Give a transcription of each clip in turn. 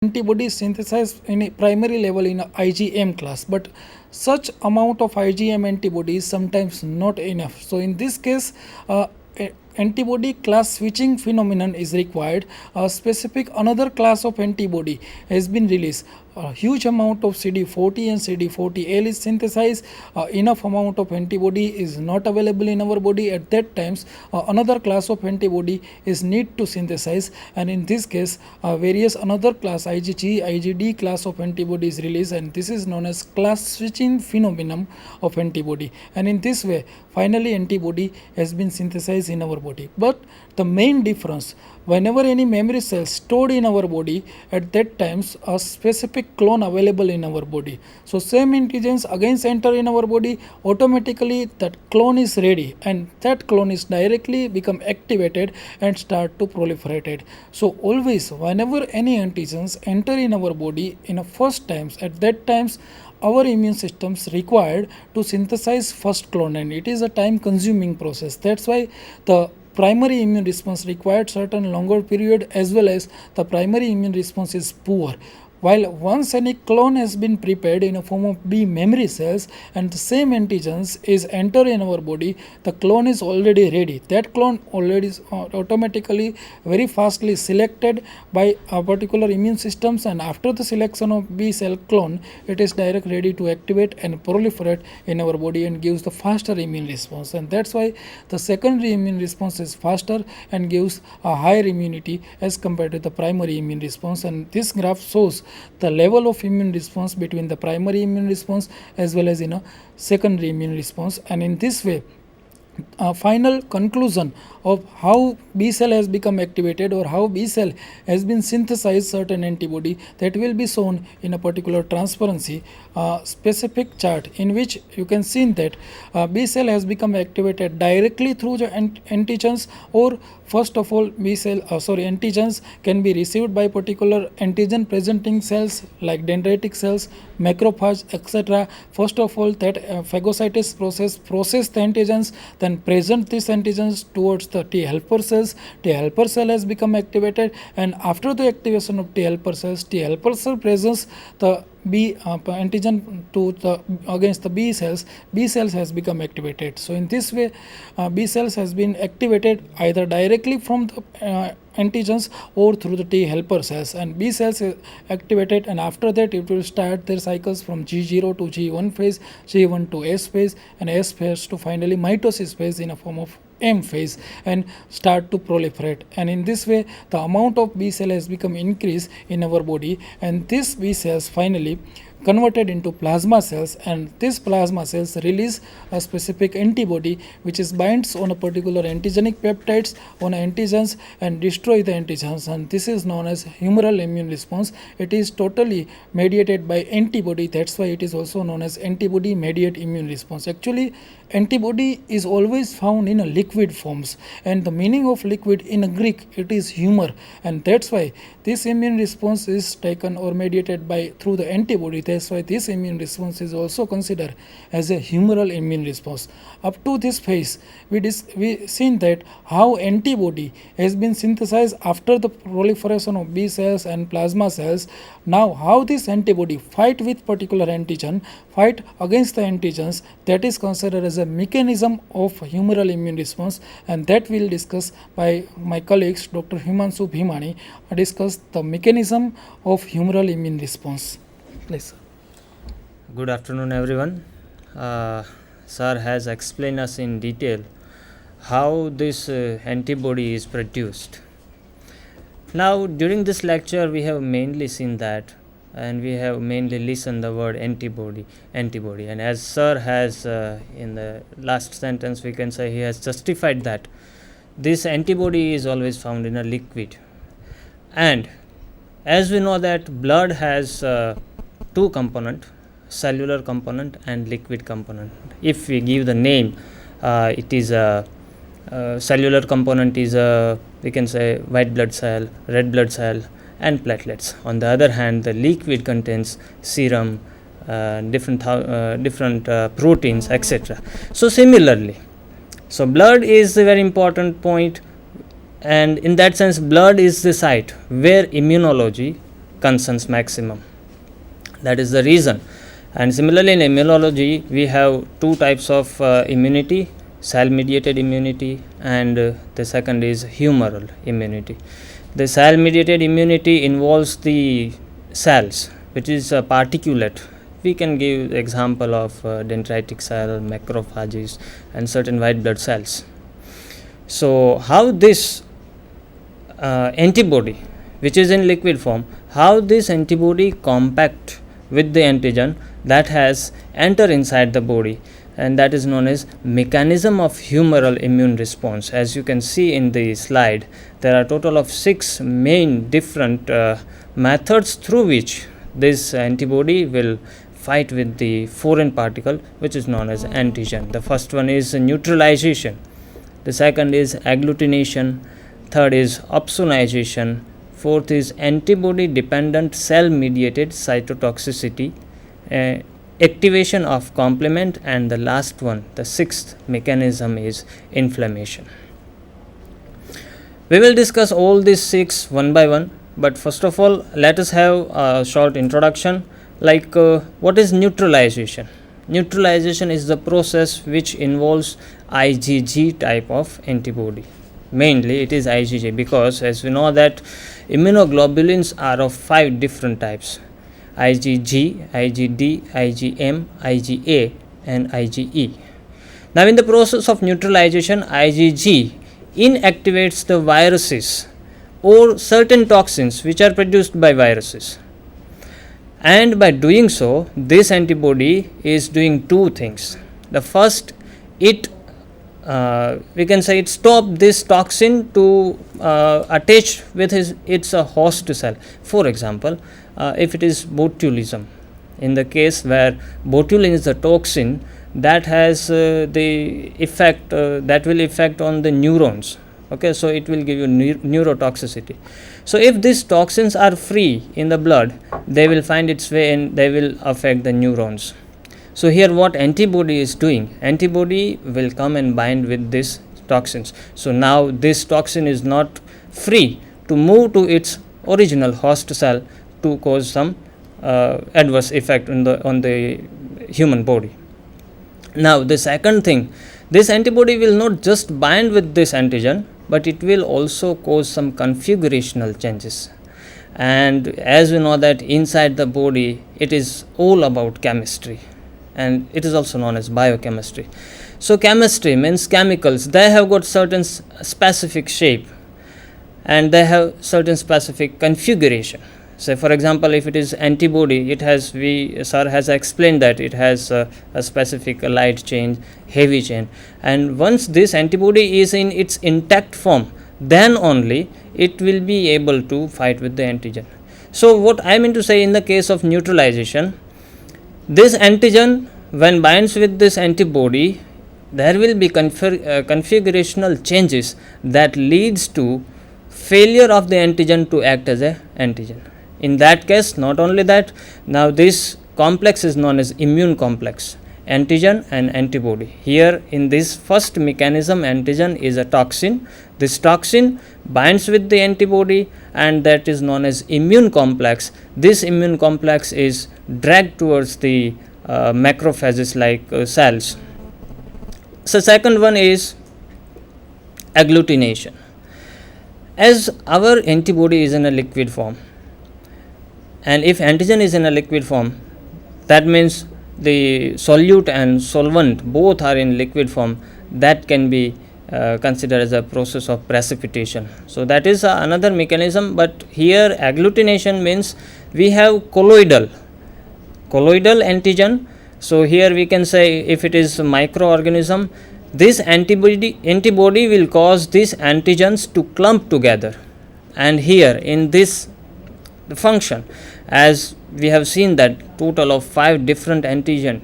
antibody synthesized in a primary level in a IgM class, but such amount of IgM antibody is sometimes not enough. So in this case, antibody class switching phenomenon is required. A specific another class of antibody has been released. A huge amount of CD40 and CD40L is synthesized. Enough amount of antibody is not available in our body. At that times, another class of antibody is need to synthesize, and in this case, various another class IgG, IgD class of antibody is released, and this is known as class switching phenomenon of antibody. And in this way, finally antibody has been synthesized in our body. But the main difference, whenever any memory cell stored in our body, at that times a specific clone available in our body. So same antigens against enter in our body, automatically that clone is ready, and that clone is directly become activated and start to proliferate. So always whenever any antigens enter in our body in a first times, at that times our immune systems required to synthesize first clone, and it is a time consuming process. That's why the primary immune response required certain longer period, as well as the primary immune response is poor. While once any clone has been prepared in a form of B memory cells and the same antigens is enter in our body, the clone is already ready. That clone already is automatically very fastly selected by a particular immune systems, and after the selection of B cell clone, it is direct ready to activate and proliferate in our body and gives the faster immune response. And that's why the secondary immune response is faster and gives a higher immunity as compared to the primary immune response. And this graph shows the level of immune response between the primary immune response as well as in a secondary immune response. And in this way, final conclusion of how B cell has become activated or how B cell has been synthesized certain antibody, that will be shown in a particular transparency specific chart, in which you can see that B cell has become activated directly through the antigens, or first of all antigens can be received by particular antigen presenting cells like dendritic cells, macrophage, etc. First of all, that phagocytosis process the antigens, then present these antigens towards the T helper cells. T helper cell has become activated, and after the activation of T helper cells, T helper cell presents the B antigen to the against the B cells. B cells has become activated. So in this way, B cells has been activated either directly from the antigens or through the T helper cells, and B cells is activated, and after that it will start their cycles from G0 to G1 phase, G1 to S phase, and S phase to finally mitosis phase in a form of M phase, and start to proliferate. And in this way, the amount of B cell has become increased in our body, and this B cells finally converted into plasma cells, and these plasma cells release a specific antibody which is binds on a particular antigenic peptides on antigens and destroy the antigens, and this is known as humoral immune response. It is totally mediated by antibody. That's why it is also known as antibody mediated immune response. Actually, antibody is always found in a liquid forms, and the meaning of liquid in a Greek, it is humor, and that's why this immune response is taken or mediated by through the antibody. That's why this immune response is also considered as a humoral immune response. Up to this phase, we seen that how antibody has been synthesized after the proliferation of B cells and plasma cells. Now, how this antibody fight with particular antigen, fight against the antigens, that is considered as a mechanism of humoral immune response, and that we'll discuss by my colleagues Dr. Himanshu Bhimani discuss the mechanism of humoral immune response. Please. Good afternoon, everyone. Sir has explained us in detail how this antibody is produced. Now, during this lecture, we have mainly seen that, and we have mainly listened the word antibody. And as Sir has in the last sentence, we can say he has justified that this antibody is always found in a liquid. And as we know that blood has two components, cellular component and liquid component. If we give the name, it is a cellular component is a, we can say, white blood cell, red blood cell, and platelets. On the other hand, the liquid contains serum, different proteins, etc. So similarly, so blood is a very important point, and in that sense blood is the site where immunology concerns maximum. That is the reason. And similarly, in immunology, we have two types of immunity: cell mediated immunity, and the second is humoral immunity. The cell mediated immunity involves the cells, which is a particulate. We can give example of dendritic cell, macrophages, and certain white blood cells. So how this antibody, which is in liquid form, how this antibody compact with the antigen that has entered inside the body, and that is known as mechanism of humoral immune response. As you can see in the slide, there are a total of 6 main different methods through which this antibody will fight with the foreign particle, which is known as antigen. The first one is neutralization, the second is agglutination, third is opsonization, fourth is antibody dependent cell mediated cytotoxicity, activation of complement, and the last one, the sixth mechanism, is inflammation. We will discuss all these 6 one by one, but first of all, let us have a short introduction. Like what is neutralization? Neutralization is the process which involves IgG type of antibody. Mainly it is IgG, because as we know that immunoglobulins are of 5 different types: IgG, IgD, IgM, IgA, and IgE. Now in the process of neutralization, IgG inactivates the viruses or certain toxins which are produced by viruses, and by doing so, this antibody is doing 2 things. The first, it we can say it stop this toxin to attach with its host cell. For example, if it is botulism, in the case where botulin is the toxin that has the effect that will affect on the neurons. Okay, so it will give you neurotoxicity. So if these toxins are free in the blood, they will find its way and they will affect the neurons. So here what antibody is doing, antibody will come and bind with these toxins. So now this toxin is not free to move to its original host cell to cause some adverse effect on the human body. Now the second thing, this antibody will not just bind with this antigen, but it will also cause some configurational changes. And as we know that inside the body, it is all about chemistry, and it is also known as biochemistry. So chemistry means chemicals, they have got certain specific shape and they have certain specific configuration. Say for example, if it is antibody, it has, sir has explained that it has a specific light chain, heavy chain, and once this antibody is in its intact form, then only it will be able to fight with the antigen. So what I mean to say, in the case of neutralization, this antigen when binds with this antibody, there will be configurational changes that leads to failure of the antigen to act as a antigen. In that case, not only that, now this complex is known as immune complex, antigen and antibody. Here in this first mechanism, antigen is a toxin. This toxin binds with the antibody, and that is known as immune complex. This immune complex is dragged towards the macrophages like cells. So second one is agglutination. As our antibody is in a liquid form, and if antigen is in a liquid form, that means the solute and solvent both are in liquid form, that can be considered as a process of precipitation. So that is another mechanism, but here agglutination means we have colloidal antigen. So here we can say if it is a microorganism, this antibody will cause these antigens to clump together, and here in this function, as we have seen that total of 5 different antibody,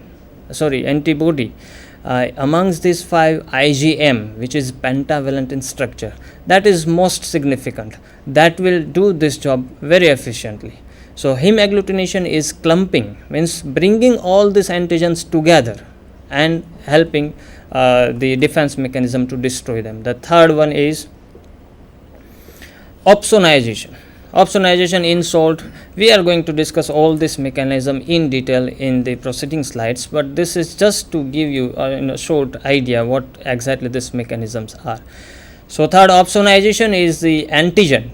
amongst these 5, IgM, which is pentavalent in structure, that is most significant, that will do this job very efficiently. So hemagglutination is clumping, means bringing all these antigens together and helping the defense mechanism to destroy them. The third one is opsonization. opsonization in salt. We are going to discuss all this mechanism in detail in the preceding slides, but this is just to give you a short idea what exactly these mechanisms are. So third, opsonization is the antigen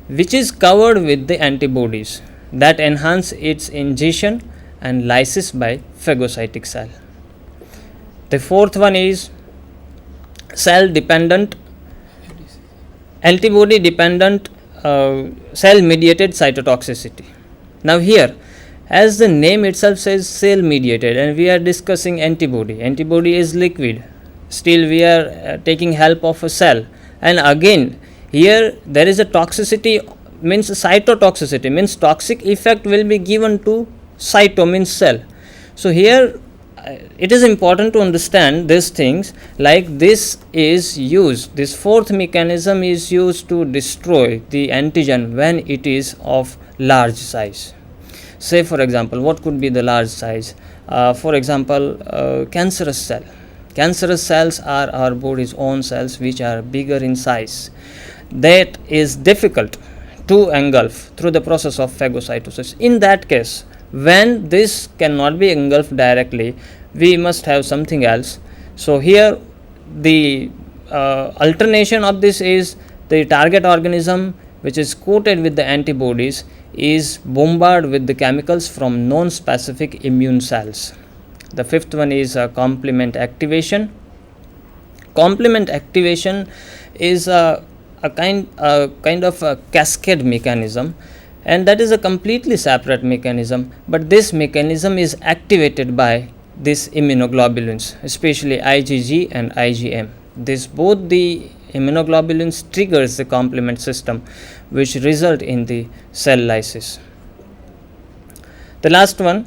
which is covered with the antibodies that enhance its ingestion and lysis by phagocytic cell. The fourth one is cell dependent, antibody dependent, cell mediated cytotoxicity. Now here, as the name itself says, cell mediated, and we are discussing antibody. Antibody is liquid, still we are taking help of a cell, and again here there is a toxicity, means cytotoxicity, means toxic effect will be given to cyto, means cell. So here it is important to understand these things, like this is used, this fourth mechanism is used to destroy the antigen when it is of large size. Say for example, what could be the large size? For example, cancerous cell. Cancerous cells are our body's own cells which are bigger in size. That is difficult to engulf through the process of phagocytosis. In that case, when this cannot be engulfed directly, we must have something else. So here the alternation of this is the target organism which is coated with the antibodies is bombarded with the chemicals from non-specific immune cells. The fifth one is complement activation. Complement activation is a kind of a cascade mechanism, and that is a completely separate mechanism, but this mechanism is activated by these immunoglobulins, especially IgG and IgM. This both the immunoglobulins triggers the complement system which result in the cell lysis. The last one,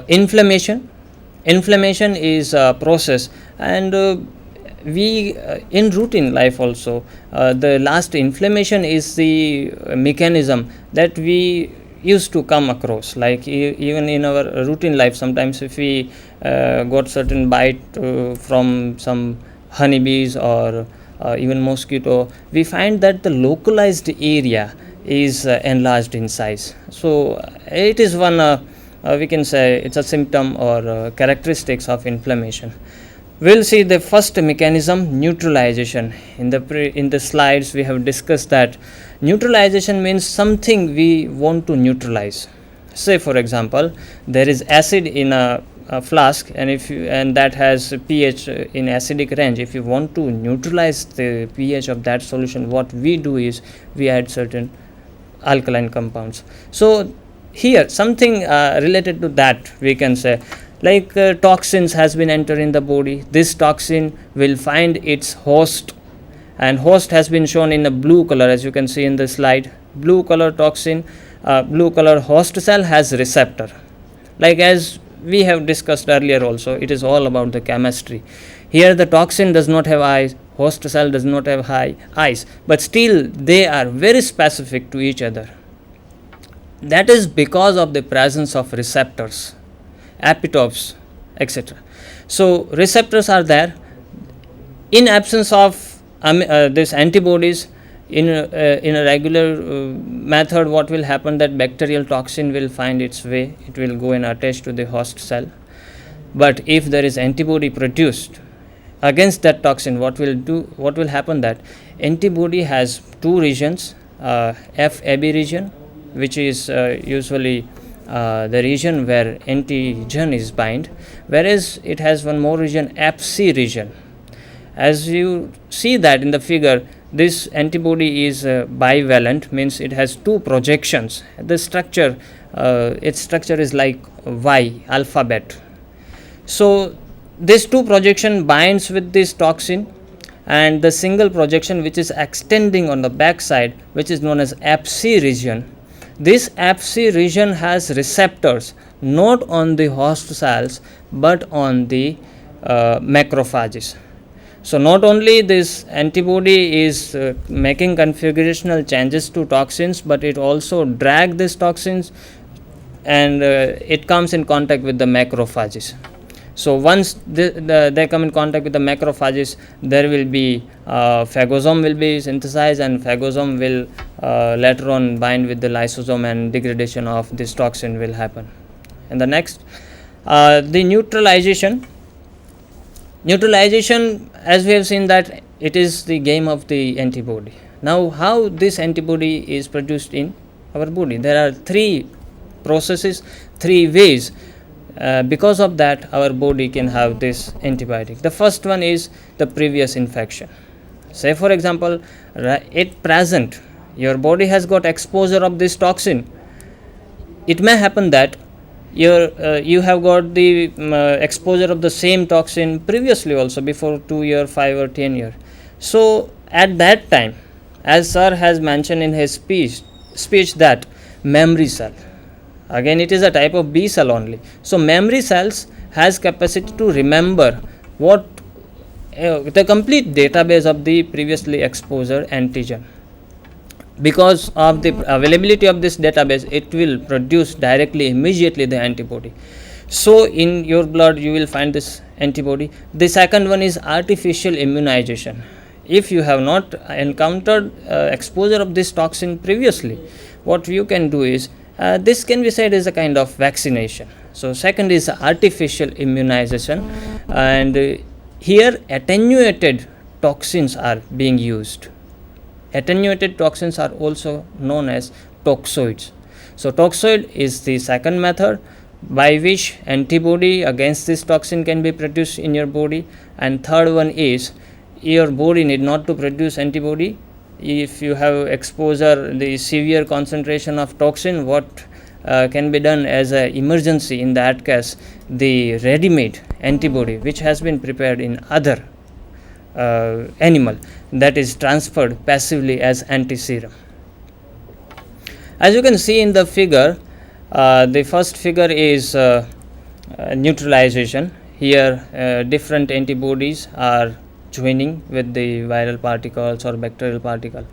inflammation. Inflammation is a process, and we in routine life also, the last inflammation is the mechanism that we used to come across, like even in our routine life. Sometimes if we got certain bite from some honeybees or even mosquito, we find that the localized area is enlarged in size. So it is one we can say it's a symptom or characteristics of inflammation. We'll see the first mechanism, neutralization. In the slides we have discussed that neutralization means something we want to neutralize. Say for example, there is acid in a flask, and that has pH in acidic range. If you want to neutralize the pH of that solution, what we do is we add certain alkaline compounds. So here something related to that we can say, like toxins has been entered in the body. This toxin will find its host, and host has been shown in a blue color, as you can see in the slide. Blue color toxin, blue color host cell has receptor, like as we have discussed earlier also. It is all about the chemistry. Here the toxin does not have eyes, host cell does not have eyes, but still they are very specific to each other. That is because of the presence of receptors, epitopes, etc. So receptors are there. In absence of these antibodies, in a regular method, what will happen, that bacterial toxin will find its way, it will go and attach to the host cell. But if there is antibody produced against that toxin, what will happen, that antibody has two regions, FAB region, which is usually the region where antigen is bind, whereas it has one more region, FC region. As you see that in the figure, this antibody is bivalent, means it has two projections. The structure, its structure is like Y, alphabet. So this two projection binds with this toxin, and the single projection which is extending on the back side, which is known as FC region. This FC region has receptors not on the host cells but on the macrophages. So not only this antibody is making configurational changes to toxins, but it also drags these toxins and it comes in contact with the macrophages. So once they come in contact with the macrophages, there will be phagosome will be synthesized, and phagosome will later on bind with the lysosome, and degradation of this toxin will happen. And the next, the neutralization. Neutralization, as we have seen, that it is the game of the antibody. Now, how this antibody is produced in our body? There are three processes, three ways. Because of that, our body can have this antibiotic. The first one is the previous infection. Say, for example, at present, your body has got exposure of this toxin. It may happen that you have got the exposure of the same toxin previously also, before 2 year, 5 or 10 year. So at that time, as sir has mentioned in his speech that memory cell, again it is a type of B cell only. So memory cells has capacity to remember what the complete database of the previously exposure antigen. Because of the availability of this database, it will produce directly, immediately the antibody. So in your blood you will find this antibody. The second one is artificial immunization. If you have not encountered exposure of this toxin previously, what you can do is this can be said as a kind of vaccination. So second is artificial immunization, and here attenuated toxins are being used. Attenuated toxins are also known as toxoids. So toxoid is the second method by which antibody against this toxin can be produced in your body, and third one is your body need not to produce antibody. If you have exposure, the severe concentration of toxin, what can be done as an emergency in that case, the ready-made antibody which has been prepared in other animal, that is transferred passively as anti-serum. As you can see in the figure, the first figure is neutralization. Here different antibodies are joining with the viral particles or bacterial particle,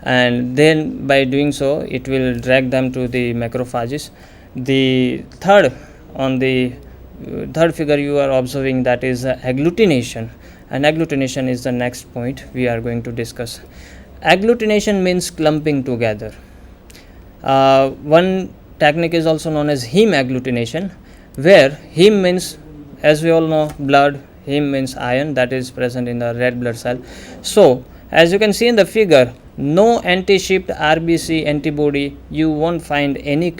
and then by doing so it will drag them to the macrophages. The third figure you are observing, that is agglutination, and agglutination is the next point we are going to discuss. Agglutination means clumping together. One technique is also known as hemagglutination, where hem means, as we all know, blood. Heme means iron, that is present in the red blood cell. So as you can see in the figure, no anti-shipped RBC antibody, you won't find any